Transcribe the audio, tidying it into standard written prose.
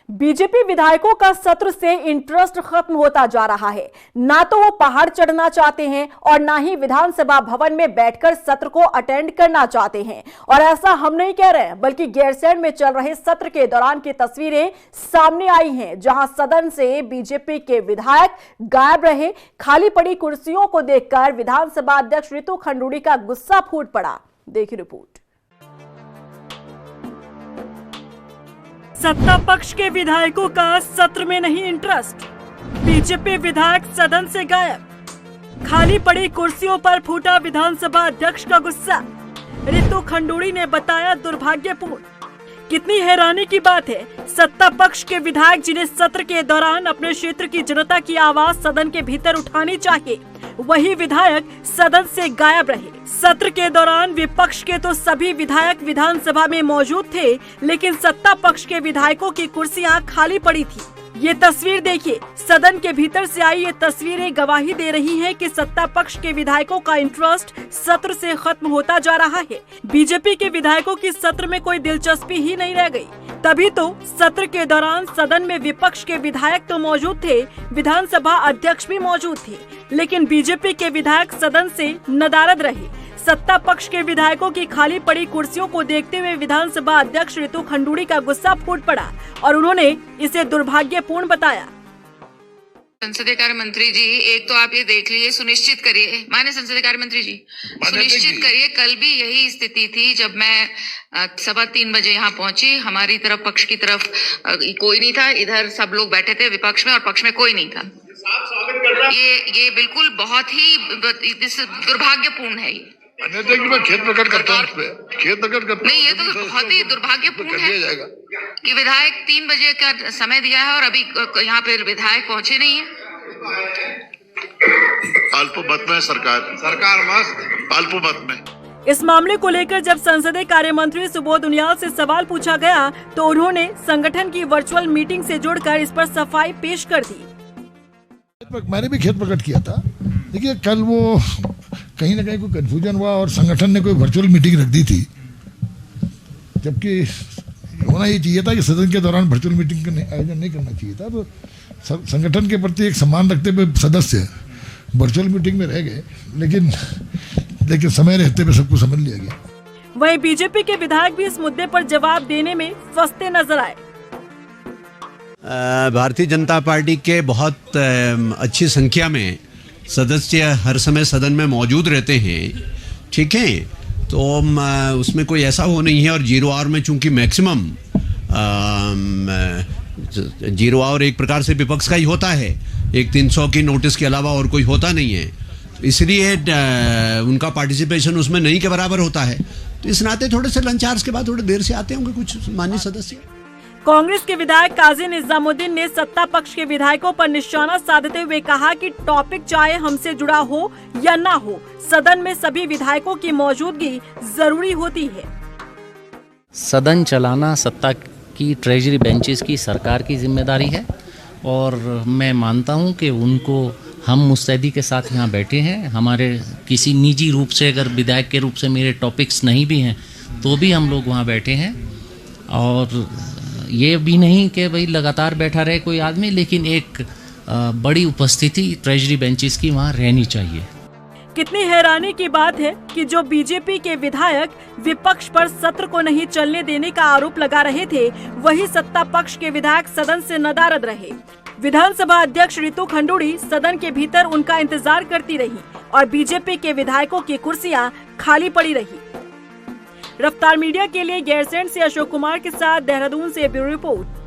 BJP विधायकों का सत्र से इंटरेस्ट खत्म होता जा रहा है। ना तो वो पहाड़ चढ़ना चाहते हैं और ना ही विधानसभा भवन में बैठकर सत्र को अटेंड करना चाहते हैं। और ऐसा हम नहीं कह रहे हैं, बल्कि गैरसैंण में चल रहे सत्र के दौरान की तस्वीरें सामने आई हैं, जहां सदन से बीजेपी के विधायक गायब रहे। खाली पड़ी कुर्सियों को देखकर विधानसभा अध्यक्ष रितु खंडूड़ी का गुस्सा फूट पड़ा। देखिए रिपोर्ट। सत्ता पक्ष के विधायकों का सत्र में नहीं इंटरेस्ट, बीजेपी विधायक सदन से गायब। खाली पड़ी कुर्सियों पर फूटा विधानसभा अध्यक्ष का गुस्सा। रितु खंडूड़ी ने बताया दुर्भाग्यपूर्ण। कितनी हैरानी की बात है, सत्ता पक्ष के विधायक जिन्हें सत्र के दौरान अपने क्षेत्र की जनता की आवाज सदन के भीतर उठानी चाहिए, वही विधायक सदन से गायब रहे। सत्र के दौरान विपक्ष के तो सभी विधायक विधानसभा में मौजूद थे, लेकिन सत्ता पक्ष के विधायकों की कुर्सियां खाली पड़ी थी। ये तस्वीर देखिए, सदन के भीतर से आई ये तस्वीरें गवाही दे रही हैं कि सत्ता पक्ष के विधायकों का इंटरेस्ट सत्र से खत्म होता जा रहा है। बीजेपी के विधायकों की सत्र में कोई दिलचस्पी ही नहीं रह गई। तभी तो सत्र के दौरान सदन में विपक्ष के विधायक तो मौजूद थे, विधानसभा अध्यक्ष भी मौजूद थे, लेकिन बीजेपी के विधायक सदन से नदारद रहे। सत्ता पक्ष के विधायकों की खाली पड़ी कुर्सियों को देखते हुए विधानसभा अध्यक्ष रितु खंडूड़ी का गुस्सा फूट पड़ा और उन्होंने इसे दुर्भाग्यपूर्ण बताया। संसदीय कार्य मंत्री जी, एक तो आप ये देख लीजिए, सुनिश्चित करिए, माननीय संसदीय कार्य मंत्री जी, सुनिश्चित करिए। कल भी यही स्थिति थी जब मैं 3:15 बजे यहाँ पहुंची। हमारी तरफ, पक्ष की तरफ कोई नहीं था, इधर सब लोग बैठे थे विपक्ष में और पक्ष में कोई नहीं था। ये बिल्कुल बहुत ही दुर्भाग्यपूर्ण है। मैं खेद प्रकट करता हूँ, खेद प्रकट करता हूँ। नहीं, ये तो बहुत ही दुर्भाग्यपूर्ण है कि विधायक 3 बजे का समय दिया है और अभी यहाँ पे विधायक पहुंचे नहीं है। अल्पमत में सरकार मस्त अल्पमत में। इस मामले को लेकर जब संसदीय कार्य मंत्री सुबोध उनियाल से सवाल पूछा गया तो उन्होंने संगठन की वर्चुअल मीटिंग से जोड़कर इस पर सफाई पेश कर दी। मैंने भी खेद प्रकट किया था। देखिए, कल वो कहीं ना कहीं कोई कंफ्यूजन हुआ और संगठन ने कोई वर्चुअल मीटिंग रख दी थी, जबकि होना ही चाहिए था कि सदन के दौरान वर्चुअल मीटिंग का आयोजन नहीं करना चाहिए था। तो संगठन के प्रति एक सम्मान रखते हुए सदस्य वर्चुअल मीटिंग में रह गए, लेकिन समय रहते हुए सबको समझ लिया गया। वहीं बीजेपी के विधायक भी इस मुद्दे पर जवाब देने में फंसते नजर आए। भारतीय जनता पार्टी के बहुत अच्छी संख्या में सदस्य हर समय सदन में मौजूद रहते हैं, ठीक है, तो उसमें कोई ऐसा वो नहीं है। और 0 आवर में चूंकि मैक्सिमम 0 आवर एक प्रकार से विपक्ष का ही होता है, एक 300 की नोटिस के अलावा और कोई होता नहीं है, इसलिए उनका पार्टिसिपेशन उसमें नहीं के बराबर होता है। तो इस नाते थोड़े से लंच आवर्स के बाद थोड़े देर से आते होंगे कुछ माननीय सदस्य। कांग्रेस के विधायक काजी निजामुद्दीन ने सत्ता पक्ष के विधायकों पर निशाना साधते हुए कहा कि टॉपिक चाहे हमसे जुड़ा हो या ना हो, सदन में सभी विधायकों की मौजूदगी जरूरी होती है। सदन चलाना सत्ता की ट्रेजरी बेंचेस की सरकार की जिम्मेदारी है और मैं मानता हूं कि उनको हम मुस्तैदी के साथ यहाँ बैठे हैं। हमारे किसी निजी रूप से, अगर विधायक के रूप से मेरे टॉपिक्स नहीं भी हैं तो भी हम लोग वहाँ बैठे हैं। और ये भी नहीं कि भाई लगातार बैठा रहे कोई आदमी, लेकिन एक बड़ी उपस्थिति ट्रेजरी बेंचेस की वहाँ रहनी चाहिए। कितनी हैरानी की बात है कि जो बीजेपी के विधायक विपक्ष पर सत्र को नहीं चलने देने का आरोप लगा रहे थे, वही सत्ता पक्ष के विधायक सदन से नदारद रहे। विधानसभा अध्यक्ष रितु खंडूड़ी सदन के भीतर उनका इंतजार करती रही और बीजेपी के विधायकों की कुर्सियां खाली पड़ी रही। रफ्तार मीडिया के लिए गैरसैंण से अशोक कुमार के साथ देहरादून से ब्यूरो रिपोर्ट।